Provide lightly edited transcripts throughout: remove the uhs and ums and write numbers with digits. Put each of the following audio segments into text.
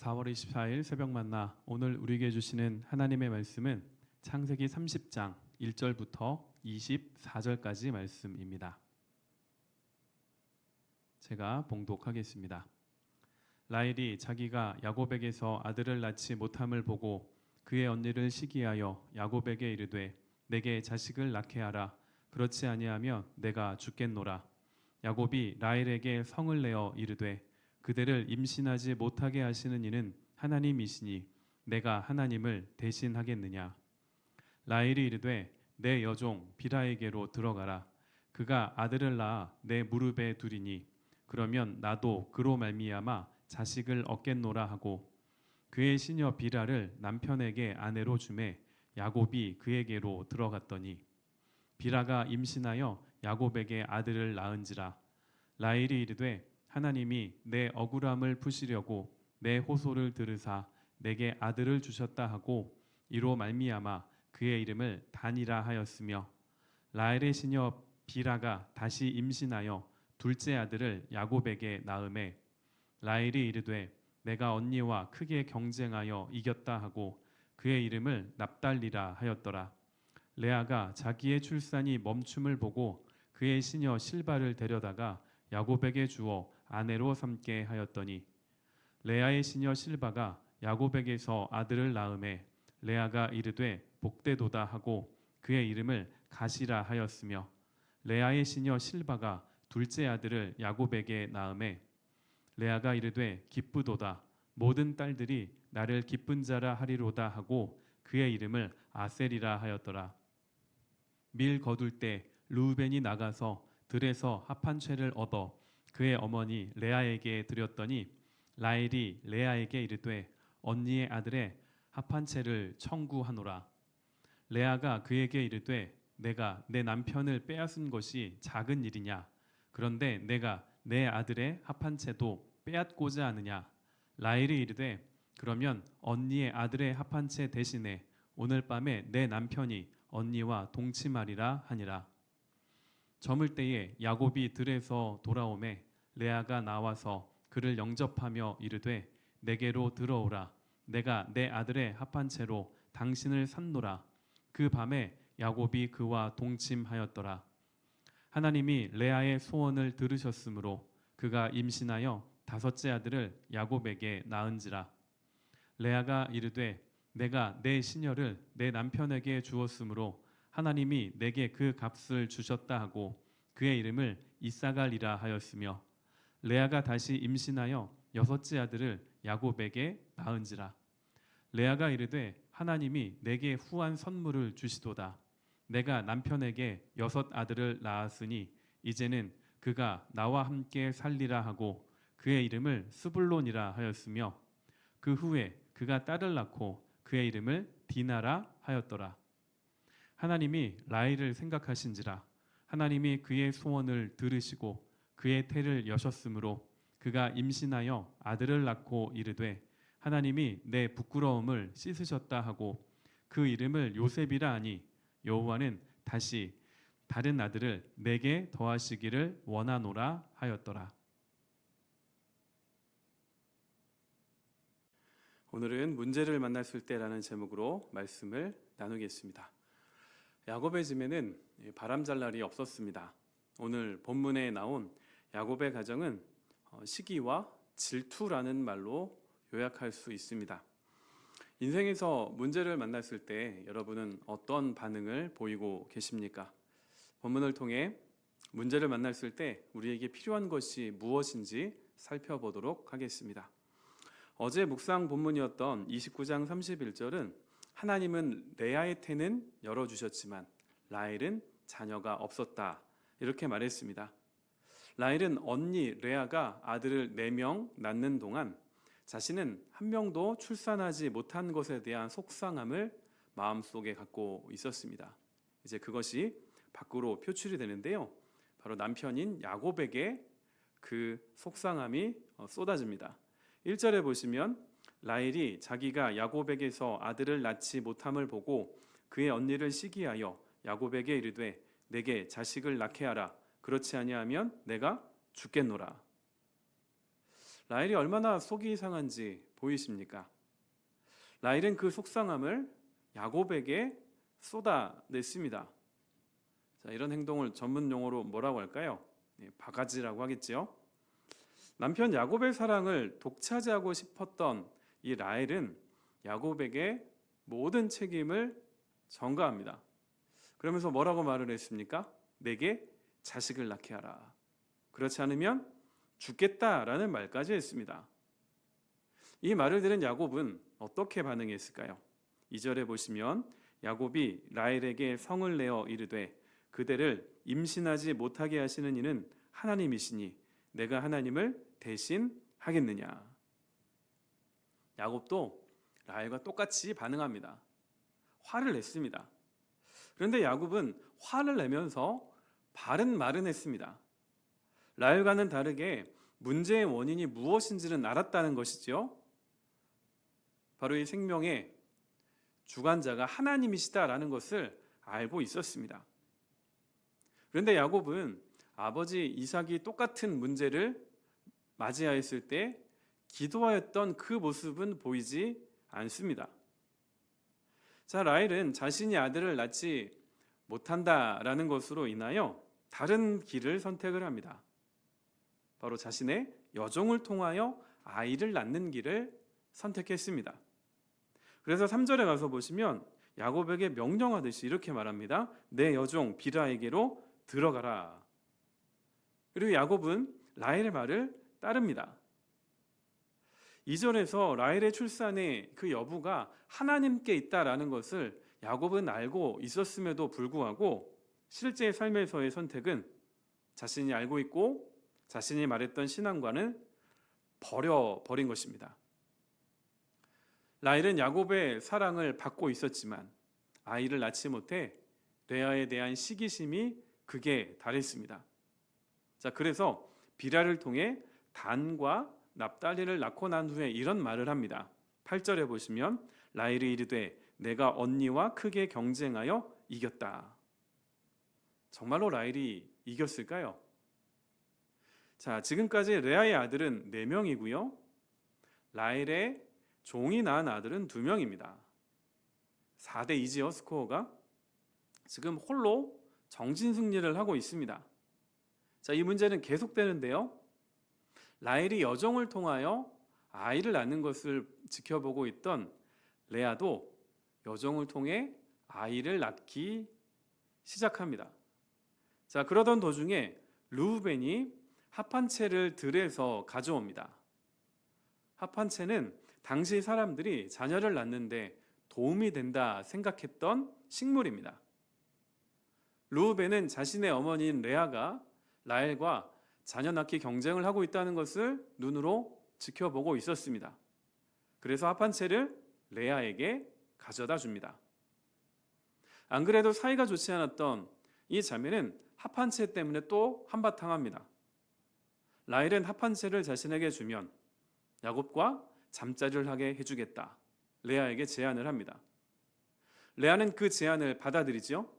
4월 24일 새벽 만나 오늘 우리에게 주시는 하나님의 말씀은 창세기 30장 1절부터 24절까지 말씀입니다. 제가 봉독하겠습니다. 라헬이 자기가 야곱에게서 아들을 낳지 못함을 보고 그의 언니를 시기하여 야곱에게 이르되 내게 자식을 낳게 하라. 그렇지 아니하면 내가 죽겠노라. 야곱이 라헬에게 성을 내어 이르되 그대를 임신하지 못하게 하시는 이는 하나님이시니 내가 하나님을 대신하겠느냐. 라헬이 이르되 내 여종 비라에게로 들어가라. 그가 아들을 낳아 내 무릎에 두리니 그러면 나도 그로 말미암아 자식을 얻겠노라 하고 그의 시녀 비라를 남편에게 아내로 주매 야곱이 그에게로 들어갔더니 비라가 임신하여 야곱에게 아들을 낳은지라. 라헬이 이르되 하나님이 내 억울함을 푸시려고 내 호소를 들으사 내게 아들을 주셨다 하고 이로 말미암아 그의 이름을 단이라 하였으며 라헬의 시녀 비라가 다시 임신하여 둘째 아들을 야곱에게 낳음에 라헬이 이르되 내가 언니와 크게 경쟁하여 이겼다 하고 그의 이름을 납달리라 하였더라. 레아가 자기의 출산이 멈춤을 보고 그의 시녀 실바를 데려다가 야곱에게 주어 아내로 삼게 하였더니 레아의 시녀 실바가 야곱에게서 아들을 낳음에 레아가 이르되 복되도다 하고 그의 이름을 가시라 하였으며 레아의 시녀 실바가 둘째 아들을 야곱에게 낳음에 레아가 이르되 기쁘도다 모든 딸들이 나를 기쁜 자라 하리로다 하고 그의 이름을 아셀이라 하였더라. 밀 거둘 때 르우벤이 나가서 들에서 합한 채를 얻어 그의 어머니 레아에게 드렸더니 라헬이 레아에게 이르되 언니의 아들의 합한 채를 청구하노라. 레아가 그에게 이르되 내가 내 남편을 빼앗은 것이 작은 일이냐. 그런데 내가 내 아들의 합한 채도 빼앗고자 하느냐. 라헬이 이르되 그러면 언니의 아들의 합한 채 대신에 오늘 밤에 내 남편이 언니와 동침하리라 하니라. 저물 때에 야곱이 들에서 돌아오매 레아가 나와서 그를 영접하며 이르되 내게로 들어오라. 내가 내 아들의 합한 채로 당신을 샀노라. 그 밤에 야곱이 그와 동침하였더라. 하나님이 레아의 소원을 들으셨으므로 그가 임신하여 다섯째 아들을 야곱에게 낳은지라. 레아가 이르되 내가 내 시녀를 내 남편에게 주었으므로 하나님이 내게 그 값을 주셨다 하고 그의 이름을 이사갈이라 하였으며 레아가 다시 임신하여 여섯째 아들을 야곱에게 낳은지라. 레아가 이르되 하나님이 내게 후한 선물을 주시도다. 내가 남편에게 여섯 아들을 낳았으니 이제는 그가 나와 함께 살리라 하고 그의 이름을 스불론이라 하였으며 그 후에 그가 딸을 낳고 그의 이름을 디나라 하였더라. 하나님이 라헬을 생각하신지라. 하나님이 그의 소원을 들으시고 그의 태를 여셨으므로 그가 임신하여 아들을 낳고 이르되 하나님이 내 부끄러움을 씻으셨다 하고 그 이름을 요셉이라 하니 여호와는 다시 다른 아들을 내게 더하시기를 원하노라 하였더라. 오늘은 문제를 만났을 때라는 제목으로 말씀을 나누겠습니다. 야곱의 집에는 바람잘 날이 없었습니다. 오늘 본문에 나온 야곱의 가정은 시기와 질투라는 말로 요약할 수 있습니다. 인생에서 문제를 만났을 때 여러분은 어떤 반응을 보이고 계십니까? 본문을 통해 문제를 만났을 때 우리에게 필요한 것이 무엇인지 살펴보도록 하겠습니다. 어제 묵상 본문이었던 29장 31절은 하나님은 레아의 태는 열어주셨지만 라헬은 자녀가 없었다 이렇게 말했습니다. 라헬은 언니 레아가 아들을 4명 낳는 동안 자신은 한 명도 출산하지 못한 것에 대한 속상함을 마음속에 갖고 있었습니다. 이제 그것이 밖으로 표출이 되는데요. 바로 남편인 야곱에게 그 속상함이 쏟아집니다. 1절에 보시면 라헬이 자기가 야곱에게서 아들을 낳지 못함을 보고 그의 언니를 시기하여 야곱에게 이르되 내게 자식을 낳게 하라. 그렇지 아니하면 내가 죽겠노라. 라헬이 얼마나 속이 상한지 보이십니까? 라헬은 그 속상함을 야곱에게 쏟아냈습니다. 자, 이런 행동을 전문 용어로 뭐라고 할까요? 바가지라고 하겠지요. 남편 야곱의 사랑을 독차지하고 싶었던 이 라헬은 야곱에게 모든 책임을 전가합니다. 그러면서 뭐라고 말을 했습니까? 내게 자식을 낳게 하라. 그렇지 않으면 죽겠다라는 말까지 했습니다. 이 말을 들은 야곱은 어떻게 반응했을까요? 2절에 보시면 야곱이 라헬에게 성을 내어 이르되 그대를 임신하지 못하게 하시는 이는 하나님이시니 내가 하나님을 대신 하겠느냐. 야곱도 라헬과 똑같이 반응합니다. 화를 냈습니다. 그런데 야곱은 화를 내면서 바른 말은 했습니다. 라헬과는 다르게 문제의 원인이 무엇인지는 알았다는 것이지요. 바로 이 생명의 주관자가 하나님이시다라는 것을 알고 있었습니다. 그런데 야곱은 아버지 이삭이 똑같은 문제를 맞이하였을 때 기도하였던 그 모습은 보이지 않습니다. 자, 라헬은 자신이 아들을 낳지 못한다라는 것으로 인하여 다른 길을 선택을 합니다. 바로 자신의 여종을 통하여 아이를 낳는 길을 선택했습니다. 그래서 3절에 가서 보시면 야곱에게 명령하듯이 이렇게 말합니다. 내 여종 비라에게로 들어가라. 그리고 야곱은 라헬의 말을 따릅니다. 2절에서 라헬의 출산의 그 여부가 하나님께 있다라는 것을 야곱은 알고 있었음에도 불구하고 실제 삶에서의 선택은 자신이 알고 있고 자신이 말했던 신앙과는 버려버린 것입니다. 라헬은 야곱의 사랑을 받고 있었지만 아이를 낳지 못해 레아에 대한 시기심이 극에 달했습니다. 자, 그래서 비라를 통해 단과 납달리를 낳고 난 후에 이런 말을 합니다. 8절에 보시면 라헬이 이르되 내가 언니와 크게 경쟁하여 이겼다. 정말로 라헬이 이겼을까요? 자, 지금까지 레아의 아들은 4명이고요. 라헬의 종이 낳은 아들은 2명입니다. 4대 2지요, 스코어가. 지금 홀로 정신승리를 하고 있습니다. 자, 이 문제는 계속되는데요. 라헬이 여종을 통하여 아이를 낳는 것을 지켜보고 있던 레아도 여종을 통해 아이를 낳기 시작합니다. 자, 그러던 도중에 르우벤이 합한채를 들에서 가져옵니다. 합한채는 당시 사람들이 자녀를 낳는데 도움이 된다 생각했던 식물입니다. 르우벤은 자신의 어머니인 레아가 라헬과 자녀 낳기 경쟁을 하고 있다는 것을 눈으로 지켜보고 있었습니다. 그래서 합한채를 레아에게 가져다 줍니다. 안 그래도 사이가 좋지 않았던 이 자매는 합한채 때문에 또 한바탕 합니다. 라헬은 합한채를 자신에게 주면 야곱과 잠자리를 하게 해주겠다. 레아에게 제안을 합니다. 레아는 그 제안을 받아들이죠.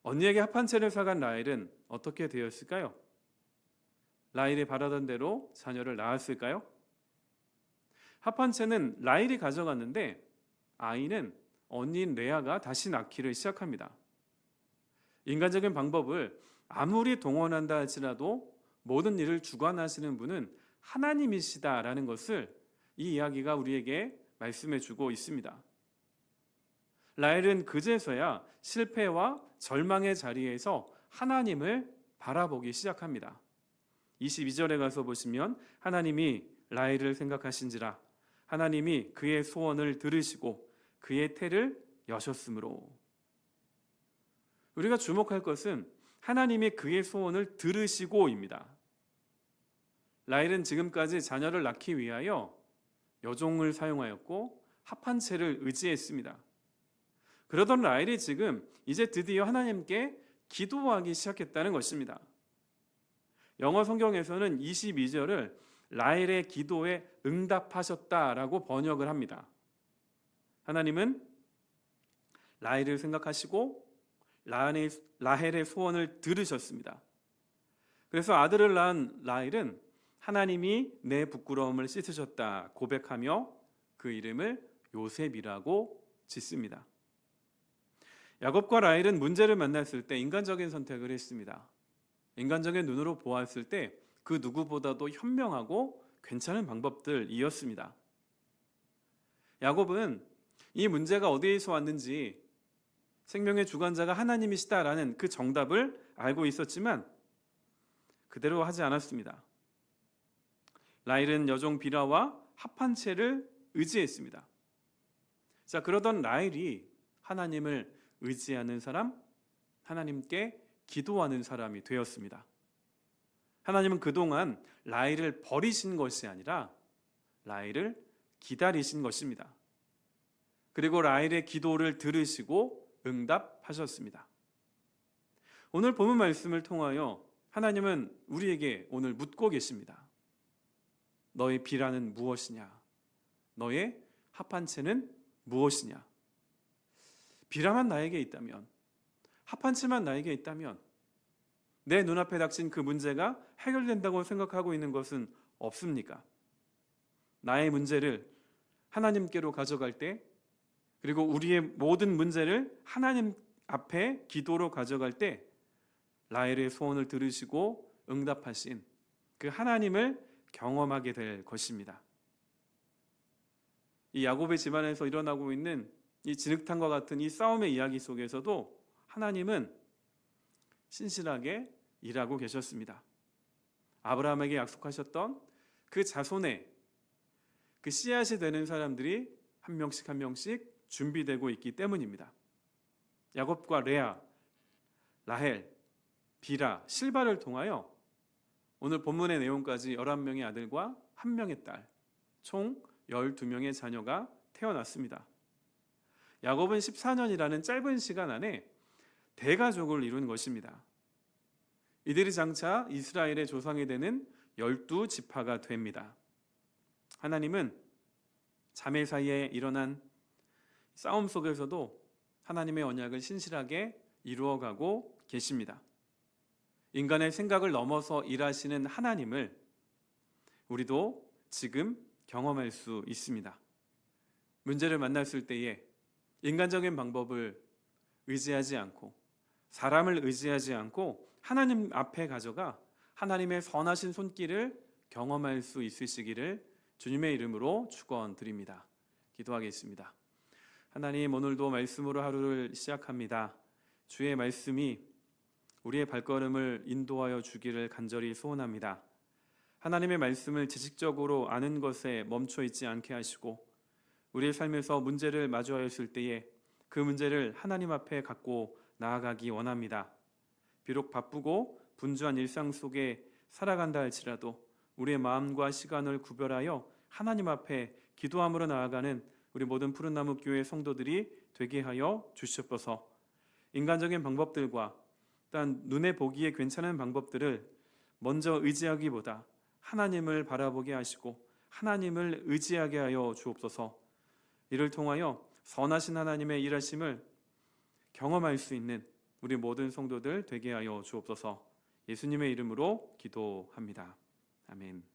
언니에게 합한채를 사간 라헬은 어떻게 되었을까요? 라헬이 바라던 대로 자녀를 낳았을까요? 합한채는 라헬이 가져갔는데 아이는 언니인 레아가 다시 낳기를 시작합니다. 인간적인 방법을 아무리 동원한다 할지라도 모든 일을 주관하시는 분은 하나님이시다라는 것을 이 이야기가 우리에게 말씀해 주고 있습니다. 라헬은 그제서야 실패와 절망의 자리에서 하나님을 바라보기 시작합니다. 22절에 가서 보시면 하나님이 라헬을 생각하신지라 하나님이 그의 소원을 들으시고 그의 태를 여셨으므로. 우리가 주목할 것은 하나님이 그의 소원을 들으시고입니다. 라헬은 지금까지 자녀를 낳기 위하여 여종을 사용하였고 합한채를 의지했습니다. 그러던 라헬이 지금 이제 드디어 하나님께 기도하기 시작했다는 것입니다. 영어 성경에서는 22절을 라헬의 기도에 응답하셨다라고 번역을 합니다. 하나님은 라헬을 생각하시고 라헬의 소원을 들으셨습니다. 그래서 아들을 낳은 라헬은 하나님이 내 부끄러움을 씻으셨다 고백하며 그 이름을 요셉이라고 짓습니다. 야곱과 라헬은 문제를 만났을 때 인간적인 선택을 했습니다. 인간적인 눈으로 보았을 때 그 누구보다도 현명하고 괜찮은 방법들이었습니다. 야곱은 이 문제가 어디에서 왔는지 생명의 주관자가 하나님이시다라는 그 정답을 알고 있었지만 그대로 하지 않았습니다. 라헬은 여종 비라와 합한 채를 의지했습니다. 자, 그러던 라헬이 하나님을 의지하는 사람, 하나님께 기도하는 사람이 되었습니다. 하나님은 그동안 라헬을 버리신 것이 아니라 라헬을 기다리신 것입니다. 그리고 라헬의 기도를 들으시고 응답하셨습니다. 오늘 본문 말씀을 통하여 하나님은 우리에게 오늘 묻고 계십니다. 너의 비라는 무엇이냐? 너의 합한 채는 무엇이냐? 비라만 나에게 있다면, 합한 채만 나에게 있다면 내 눈앞에 닥친 그 문제가 해결된다고 생각하고 있는 것은 없습니까? 나의 문제를 하나님께로 가져갈 때, 그리고 우리의 모든 문제를 하나님 앞에 기도로 가져갈 때 라헬의 소원을 들으시고 응답하신 그 하나님을 경험하게 될 것입니다. 이 야곱의 집안에서 일어나고 있는 이 진흙탕과 같은 이 싸움의 이야기 속에서도 하나님은 신실하게 일하고 계셨습니다. 아브라함에게 약속하셨던 그 자손의 그 씨앗이 되는 사람들이 한 명씩 한 명씩 준비되고 있기 때문입니다. 야곱과 레아, 라헬, 비라, 실바를 통하여 오늘 본문의 내용까지 11명의 아들과 1명의 딸, 총 12명의 자녀가 태어났습니다. 야곱은 14년이라는 짧은 시간 안에 대가족을 이룬 것입니다. 이들이 장차 이스라엘의 조상이 되는 12지파가 됩니다. 하나님은 자매 사이에 일어난 싸움 속에서도 하나님의 언약을 신실하게 이루어가고 계십니다. 인간의 생각을 넘어서 일하시는 하나님을 우리도 지금 경험할 수 있습니다. 문제를 만났을 때에 인간적인 방법을 의지하지 않고 사람을 의지하지 않고 하나님 앞에 가져가 하나님의 선하신 손길을 경험할 수 있으시기를 주님의 이름으로 축원드립니다. 기도하겠습니다. 하나님, 오늘도 말씀으로 하루를 시작합니다. 주의 말씀이 우리의 발걸음을 인도하여 주기를 간절히 소원합니다. 하나님의 말씀을 지식적으로 아는 것에 멈춰 있지 않게 하시고 우리의 삶에서 문제를 마주하였을 때에 그 문제를 하나님 앞에 갖고 나아가기 원합니다. 비록 바쁘고 분주한 일상 속에 살아간다 할지라도 우리의 마음과 시간을 구별하여 하나님 앞에 기도함으로 나아가는 우리 모든 푸른나무 교회 성도들이 되게 하여 주시옵소서. 인간적인 방법들과 또한 눈에 보기에 괜찮은 방법들을 먼저 의지하기보다 하나님을 바라보게 하시고 하나님을 의지하게 하여 주옵소서. 이를 통하여 선하신 하나님의 일하심을 경험할 수 있는 우리 모든 성도들 되게 하여 주옵소서. 예수님의 이름으로 기도합니다. 아멘.